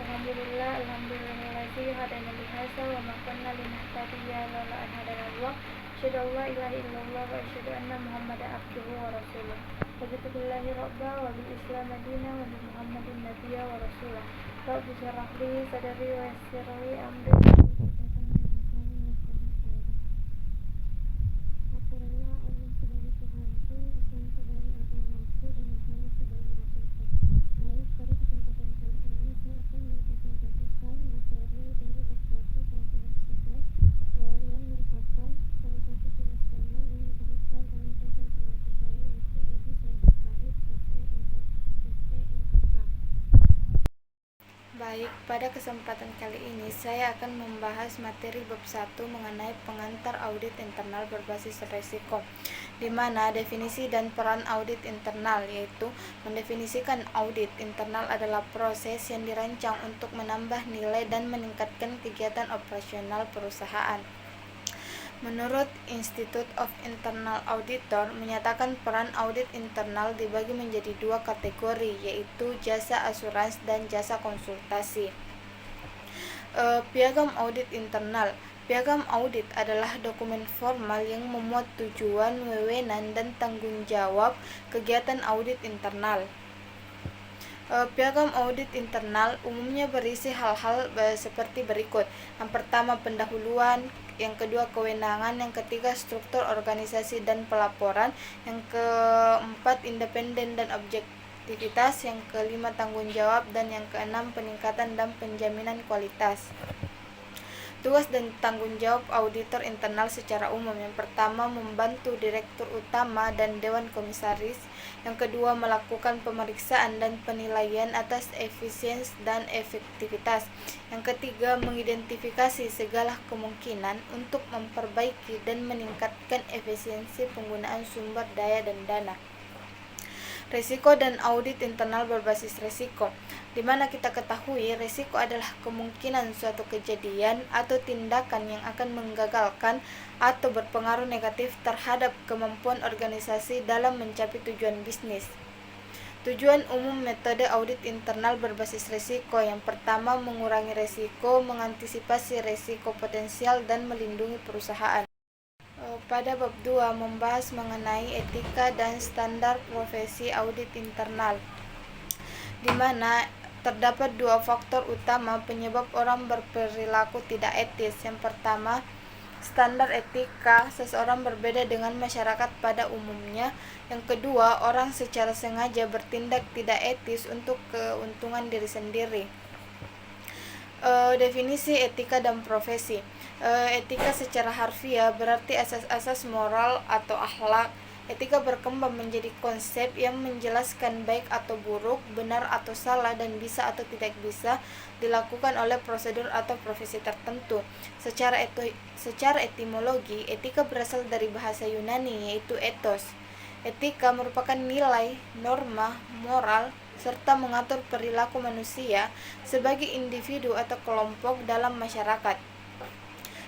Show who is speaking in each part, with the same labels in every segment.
Speaker 1: Alhamdulillahi hadana li hadza wa ma kunna linahtadiya laula an hadanallah. Asyhadu an la ilaha illallah wa asyhadu anna Muhammadan abduhu wa rasuluh. Raditu billahi rabba wa bil islam madina wa bi Muhammadin nabiyya wa rasulah. Rabbi shrah li sadri wa yassir li amri. Baik, pada kesempatan kali ini saya akan membahas materi bab 1 mengenai pengantar audit internal berbasis risiko, di mana definisi dan peran audit internal, yaitu mendefinisikan audit internal adalah proses yang dirancang untuk menambah nilai dan meningkatkan kegiatan operasional perusahaan. Menurut Institute of Internal Auditor menyatakan peran audit internal dibagi menjadi dua kategori, yaitu jasa asuransi dan jasa konsultasi. Piagam audit internal. Piagam audit adalah dokumen formal yang memuat tujuan, wewenang, dan tanggung jawab kegiatan audit internal. Piagam audit internal umumnya berisi hal-hal seperti berikut. Yang pertama, pendahuluan. Yang kedua, kewenangan. Yang ketiga, struktur organisasi dan pelaporan. Yang keempat, independen dan objektivitas. Yang kelima, tanggung jawab. Dan yang keenam, peningkatan dan penjaminan kualitas. Tugas dan tanggung jawab auditor internal secara umum. Yang pertama, membantu direktur utama dan dewan komisaris. Yang kedua, melakukan pemeriksaan dan penilaian atas efisiensi dan efektivitas. Yang ketiga, mengidentifikasi segala kemungkinan untuk memperbaiki dan meningkatkan efisiensi penggunaan sumber daya dan dana. Risiko dan audit internal berbasis risiko, di mana kita ketahui risiko adalah kemungkinan suatu kejadian atau tindakan yang akan menggagalkan atau berpengaruh negatif terhadap kemampuan organisasi dalam mencapai tujuan bisnis. Tujuan umum metode audit internal berbasis risiko: yang pertama, mengurangi risiko, mengantisipasi risiko potensial, dan melindungi perusahaan. Pada bab 2 membahas mengenai etika dan standar profesi audit internal, di mana terdapat dua faktor utama penyebab orang berperilaku tidak etis. Yang pertama, standar etika seseorang berbeda dengan masyarakat pada umumnya. Yang kedua, orang secara sengaja bertindak tidak etis untuk keuntungan diri sendiri. Definisi etika dan profesi. Etika secara harfiah berarti asas-asas moral atau akhlak. Etika berkembang menjadi konsep yang menjelaskan baik atau buruk, benar atau salah, dan bisa atau tidak bisa dilakukan oleh prosedur atau profesi tertentu. Secara etimologi, etika berasal dari bahasa Yunani, yaitu ethos. Etika merupakan nilai, norma, moral, serta mengatur perilaku manusia sebagai individu atau kelompok dalam masyarakat.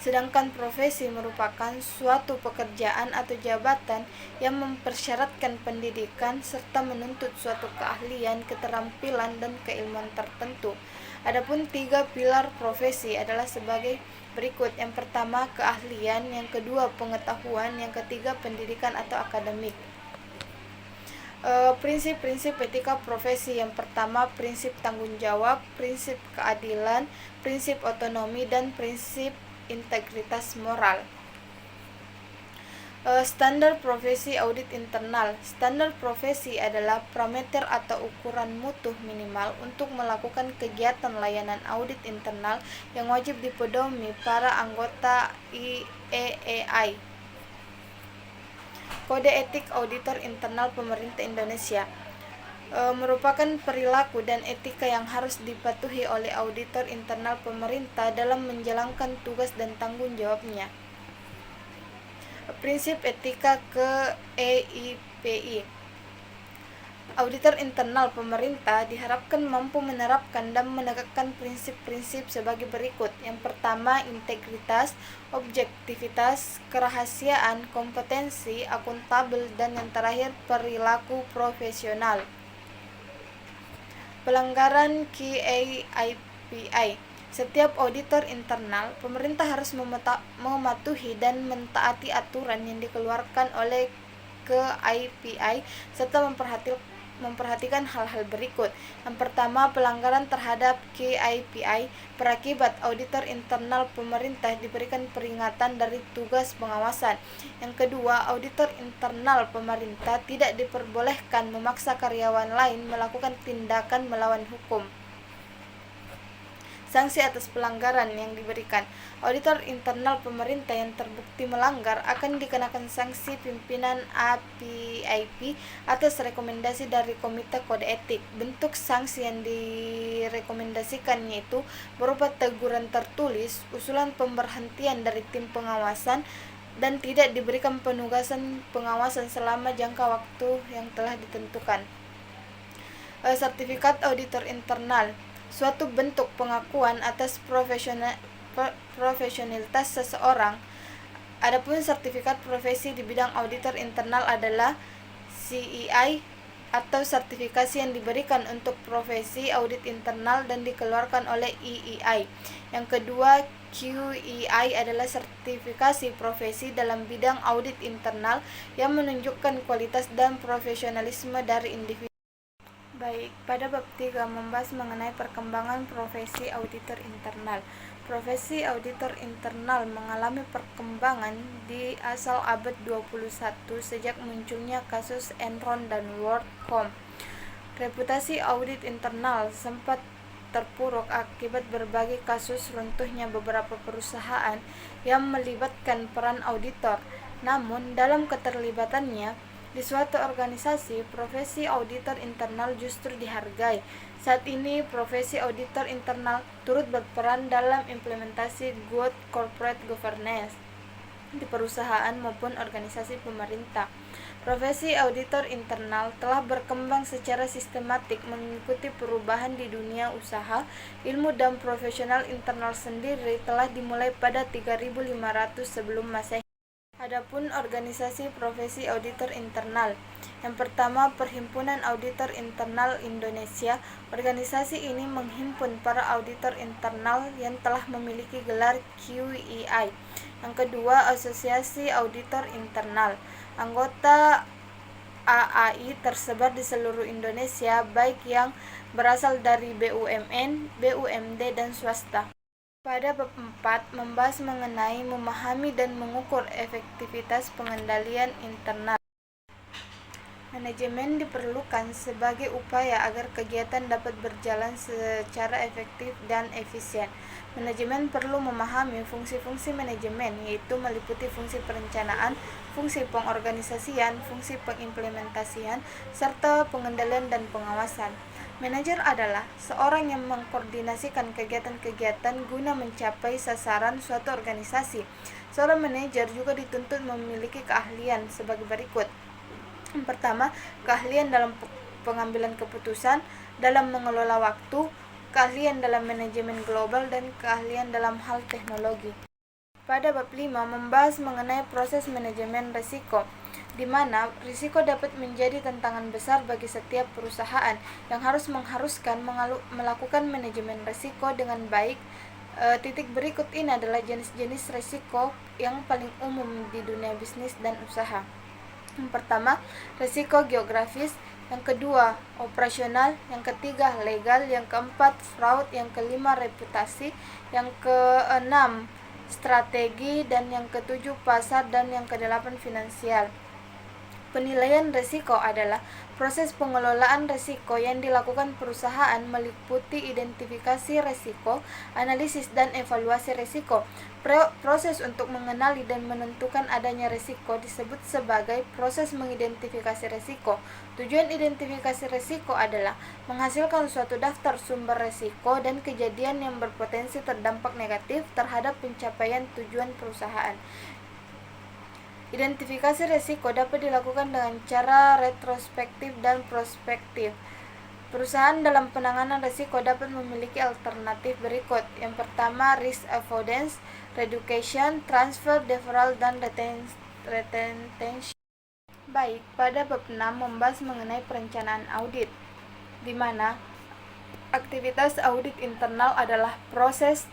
Speaker 1: Sedangkan profesi merupakan suatu pekerjaan atau jabatan yang mempersyaratkan pendidikan serta menuntut suatu keahlian, keterampilan, dan keilmuan tertentu. Adapun tiga pilar profesi adalah sebagai berikut. Yang pertama, keahlian. Yang kedua, pengetahuan. Yang ketiga, pendidikan atau akademik. Prinsip-prinsip etika profesi. Yang pertama, prinsip tanggung jawab, prinsip keadilan, prinsip otonomi, dan prinsip integritas moral. Standar profesi audit internal. Standar profesi adalah parameter atau ukuran mutu minimal untuk melakukan kegiatan layanan audit internal yang wajib dipedomi para anggota IEEI. Kode etik auditor internal pemerintah Indonesia merupakan perilaku dan etika yang harus dipatuhi oleh auditor internal pemerintah dalam menjalankan tugas dan tanggung jawabnya. Prinsip etika KEIPI. Auditor internal pemerintah diharapkan mampu menerapkan dan menegakkan prinsip-prinsip sebagai berikut. Yang pertama, integritas, objektivitas, kerahasiaan, kompetensi, akuntabel, dan yang terakhir, perilaku profesional. Pelanggaran KEIPI KPI. Setiap auditor internal, pemerintah harus mematuhi dan mentaati aturan yang dikeluarkan oleh KPI serta memperhatikan hal-hal berikut. Yang pertama, pelanggaran terhadap KPI berakibat auditor internal pemerintah diberikan peringatan dari tugas pengawasan. Yang kedua, auditor internal pemerintah tidak diperbolehkan memaksa karyawan lain melakukan tindakan melawan hukum. Sanksi atas pelanggaran yang diberikan. Auditor internal pemerintah yang terbukti melanggar akan dikenakan sanksi pimpinan APIP atas rekomendasi dari Komite Kode Etik. Bentuk sanksi yang direkomendasikan yaitu berupa teguran tertulis, usulan pemberhentian dari tim pengawasan, dan tidak diberikan penugasan pengawasan selama jangka waktu yang telah ditentukan. Sertifikat auditor internal, suatu bentuk pengakuan atas profesionalitas seseorang. Adapun sertifikat profesi di bidang auditor internal adalah CEI atau sertifikasi yang diberikan untuk profesi audit internal dan dikeluarkan oleh EEI. Yang kedua, QEI adalah sertifikasi profesi dalam bidang audit internal yang menunjukkan kualitas dan profesionalisme dari individu. Baik, pada bab 3 membahas mengenai perkembangan profesi auditor internal. Profesi auditor internal mengalami perkembangan di asal abad 21 sejak munculnya kasus Enron dan WorldCom. Reputasi audit internal sempat terpuruk akibat berbagai kasus runtuhnya beberapa perusahaan yang melibatkan peran auditor. Namun, dalam keterlibatannya di suatu organisasi, profesi auditor internal justru dihargai. Saat ini, profesi auditor internal turut berperan dalam implementasi good corporate governance di perusahaan maupun organisasi pemerintah. Profesi auditor internal telah berkembang secara sistematik mengikuti perubahan di dunia usaha. Ilmu dan profesional internal sendiri telah dimulai pada 3500 sebelum Masehi. Adapun organisasi profesi auditor internal. Yang pertama, Perhimpunan Auditor Internal Indonesia. Organisasi ini menghimpun para auditor internal yang telah memiliki gelar QEI. Yang kedua, Asosiasi Auditor Internal. Anggota AAI tersebar di seluruh Indonesia, baik yang berasal dari BUMN, BUMD, dan swasta. Pada bab 4 membahas mengenai memahami dan mengukur efektivitas pengendalian internal. Manajemen diperlukan sebagai upaya agar kegiatan dapat berjalan secara efektif dan efisien. Manajemen perlu memahami fungsi-fungsi manajemen, yaitu meliputi fungsi perencanaan, fungsi pengorganisasian, fungsi pengimplementasian, serta pengendalian dan pengawasan. Manajer adalah seorang yang mengkoordinasikan kegiatan-kegiatan guna mencapai sasaran suatu organisasi. Seorang manajer juga dituntut memiliki keahlian sebagai berikut. Yang pertama, keahlian dalam pengambilan keputusan, dalam mengelola waktu, keahlian dalam manajemen global, dan keahlian dalam hal teknologi. Pada bab 5 membahas mengenai proses manajemen risiko, di mana risiko dapat menjadi tantangan besar bagi setiap perusahaan yang mengharuskan melakukan manajemen risiko dengan baik. Titik berikut ini adalah jenis-jenis risiko yang paling umum di dunia bisnis dan usaha. Yang pertama, risiko geografis. Yang kedua, operasional. Yang ketiga, legal. Yang keempat, fraud. Yang kelima, reputasi. Yang keenam, strategi. Dan yang ketujuh, pasar. Dan yang kedelapan, finansial. Penilaian risiko adalah proses pengelolaan risiko yang dilakukan perusahaan meliputi identifikasi risiko, analisis dan evaluasi risiko. Proses untuk mengenali dan menentukan adanya risiko disebut sebagai proses mengidentifikasi risiko. Tujuan identifikasi risiko adalah menghasilkan suatu daftar sumber risiko dan kejadian yang berpotensi terdampak negatif terhadap pencapaian tujuan perusahaan. Identifikasi risiko dapat dilakukan dengan cara retrospektif dan prospektif. Perusahaan dalam penanganan risiko dapat memiliki alternatif berikut. Yang pertama, risk avoidance, reduction, transfer, deferral, dan retention. Baik, pada bab 6 membahas mengenai perencanaan audit, di mana Aktivitas audit internal adalah proses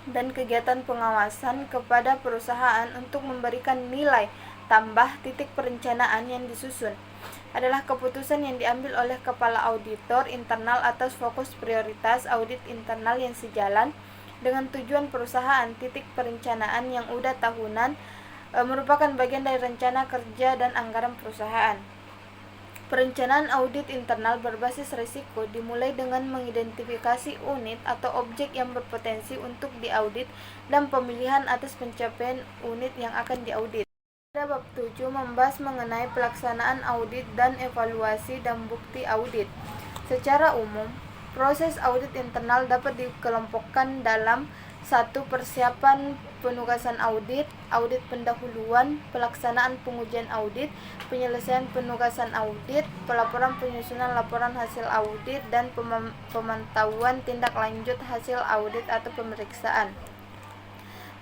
Speaker 1: dan kegiatan pengawasan kepada perusahaan untuk memberikan nilai tambah titik perencanaan yang disusun. Adalah keputusan yang diambil oleh kepala auditor internal atas fokus prioritas audit internal yang sejalan dengan tujuan perusahaan. Titik perencanaan yang udah tahunan merupakan bagian dari rencana kerja dan anggaran perusahaan. Perencanaan audit internal berbasis risiko dimulai dengan mengidentifikasi unit atau objek yang berpotensi untuk diaudit dan pemilihan atas pencapaian unit yang akan diaudit. Pada bab 7 membahas mengenai pelaksanaan audit dan evaluasi dan bukti audit. Secara umum, proses audit internal dapat dikelompokkan dalam 1. Persiapan penugasan audit, audit pendahuluan, pelaksanaan pengujian audit, penyelesaian penugasan audit, pelaporan penyusunan laporan hasil audit, dan pemantauan tindak lanjut hasil audit atau pemeriksaan.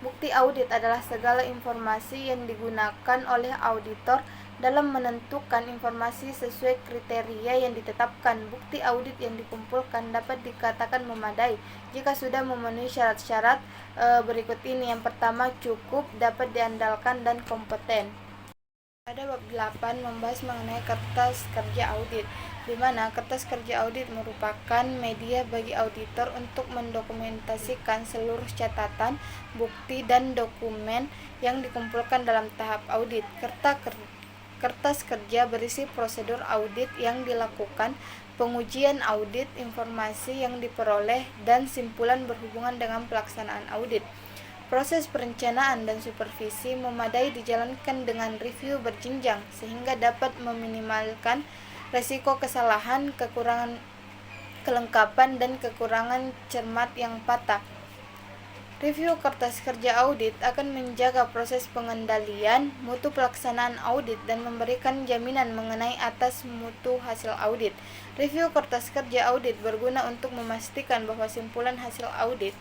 Speaker 1: Bukti audit adalah segala informasi yang digunakan oleh auditor dalam menentukan informasi sesuai kriteria yang ditetapkan. Bukti audit yang dikumpulkan dapat dikatakan memadai jika sudah memenuhi syarat-syarat berikut ini. Yang pertama, cukup, dapat diandalkan, dan kompeten. Pada bab 8 membahas mengenai kertas kerja audit, di mana kertas kerja audit merupakan media bagi auditor untuk mendokumentasikan seluruh catatan, bukti, dan dokumen yang dikumpulkan dalam tahap audit. Kertas kerja berisi prosedur audit yang dilakukan, pengujian audit, informasi yang diperoleh, dan simpulan berhubungan dengan pelaksanaan audit. Proses perencanaan dan supervisi memadai dijalankan dengan review berjenjang sehingga dapat meminimalkan risiko kesalahan, kekurangan kelengkapan, dan kekurangan cermat yang patah. Review kertas kerja audit akan menjaga proses pengendalian mutu pelaksanaan audit dan memberikan jaminan mengenai atas mutu hasil audit. Review kertas kerja audit berguna untuk memastikan bahwa simpulan hasil audit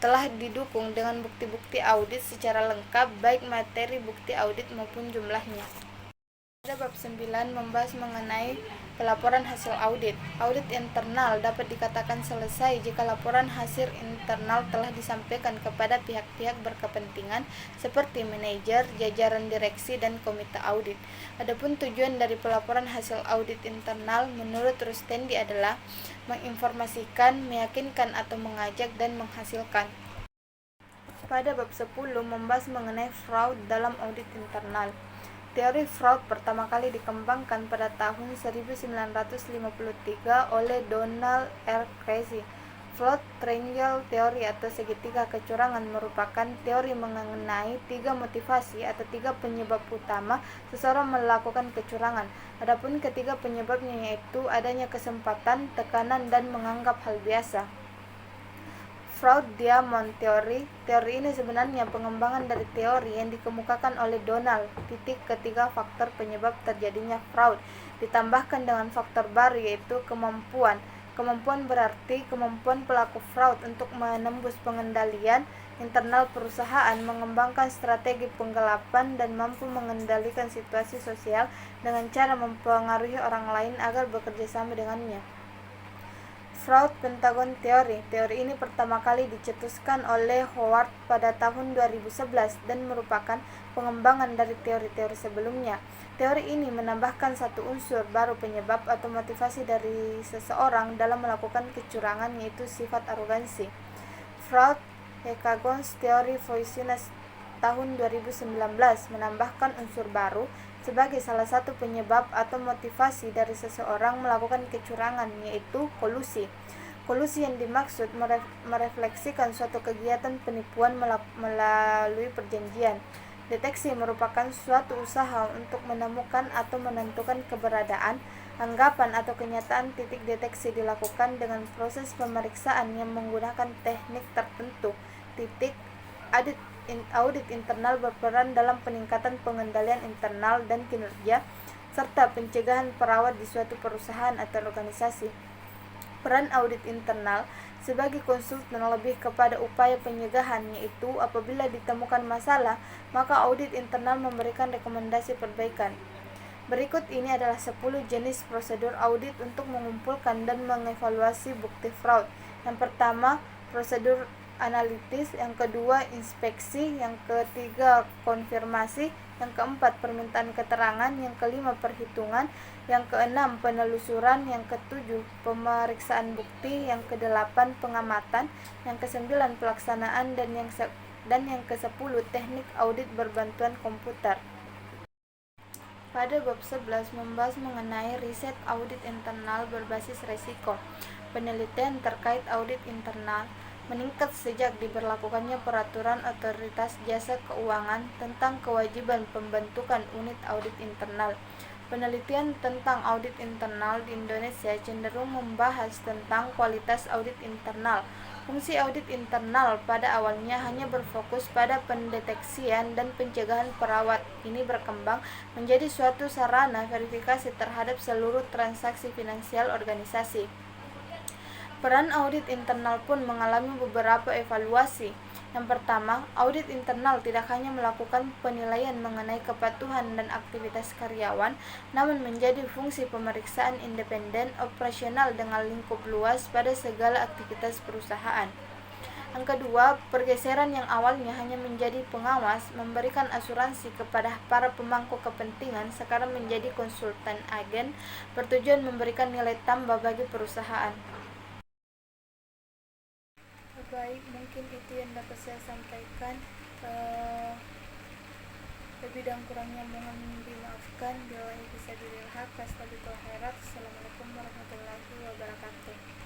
Speaker 1: telah didukung dengan bukti-bukti audit secara lengkap, baik materi bukti audit maupun jumlahnya. Pada bab 9 membahas mengenai pelaporan hasil audit. Audit internal dapat dikatakan selesai jika laporan hasil internal telah disampaikan kepada pihak-pihak berkepentingan seperti manajer, jajaran direksi, dan komite audit. Adapun tujuan dari pelaporan hasil audit internal menurut Rustandi adalah menginformasikan, meyakinkan atau mengajak, dan menghasilkan. Pada bab 10 membahas mengenai fraud dalam audit internal. Teori fraud pertama kali dikembangkan pada tahun 1953 oleh Donald R. Creasy. Fraud Triangle Theory atau segitiga kecurangan merupakan teori mengenai 3 motivasi atau 3 penyebab utama seseorang melakukan kecurangan. Adapun ketiga penyebabnya yaitu adanya kesempatan, tekanan, dan menganggap hal biasa. Fraud Diamond Theory. Teori ini sebenarnya pengembangan dari teori yang dikemukakan oleh Donald. Ketiga faktor penyebab terjadinya fraud ditambahkan dengan faktor baru yaitu kemampuan. Kemampuan berarti kemampuan pelaku fraud untuk menembus pengendalian internal perusahaan, mengembangkan strategi penggelapan, dan mampu mengendalikan situasi sosial dengan cara mempengaruhi orang lain agar bekerja sama dengannya. Fraud Pentagon Theory. Teori ini pertama kali dicetuskan oleh Howard pada tahun 2011 dan merupakan pengembangan dari teori-teori sebelumnya. Teori ini menambahkan satu unsur baru penyebab atau motivasi dari seseorang dalam melakukan kecurangan, yaitu sifat arogansi. Fraud Hexagon's Theory Voisiness tahun 2019 menambahkan unsur baru sebagai salah satu penyebab atau motivasi dari seseorang melakukan kecurangan, yaitu kolusi. Kolusi yang dimaksud merefleksikan suatu kegiatan penipuan melalui perjanjian. Deteksi merupakan suatu usaha untuk menemukan atau menentukan keberadaan, anggapan, atau kenyataan. Titik deteksi dilakukan dengan proses pemeriksaan yang menggunakan teknik tertentu. Audit internal berperan dalam peningkatan pengendalian internal dan kinerja, serta pencegahan perawat di suatu perusahaan atau organisasi. Peran audit internal sebagai konsultan lebih kepada upaya pencegahan, yaitu apabila ditemukan masalah, maka audit internal memberikan rekomendasi perbaikan. Berikut ini adalah 10 jenis prosedur audit untuk mengumpulkan dan mengevaluasi bukti fraud. Yang pertama, prosedur analitis, yang kedua inspeksi, yang ketiga konfirmasi, yang keempat permintaan keterangan, yang kelima perhitungan, yang keenam penelusuran, yang ketujuh pemeriksaan bukti, yang kedelapan pengamatan, yang kesembilan pelaksanaan, dan yang kesepuluh teknik audit berbantuan komputer. Pada bab 11 membahas mengenai riset audit internal berbasis resiko. Penelitian terkait audit internal meningkat sejak diberlakukannya peraturan Otoritas Jasa Keuangan tentang kewajiban pembentukan unit audit internal. Penelitian tentang audit internal di Indonesia cenderung membahas tentang kualitas audit internal. Fungsi audit internal pada awalnya hanya berfokus pada pendeteksian dan pencegahan perawat. Ini berkembang menjadi suatu sarana verifikasi terhadap seluruh transaksi finansial organisasi. Peran audit internal pun mengalami beberapa evaluasi. Yang pertama, audit internal tidak hanya melakukan penilaian mengenai kepatuhan dan aktivitas karyawan, namun menjadi fungsi pemeriksaan independen operasional dengan lingkup luas pada segala aktivitas perusahaan. Yang kedua, pergeseran yang awalnya hanya menjadi pengawas, memberikan asuransi kepada para pemangku kepentingan, sekarang menjadi konsultan agen, bertujuan memberikan nilai tambah bagi perusahaan. Baik, mungkin itu yang dapat saya sampaikan. Lebih dan kurangnya mohon dimaafkan. Bila bisa dilihat, Assalamualaikum warahmatullahi wabarakatuh.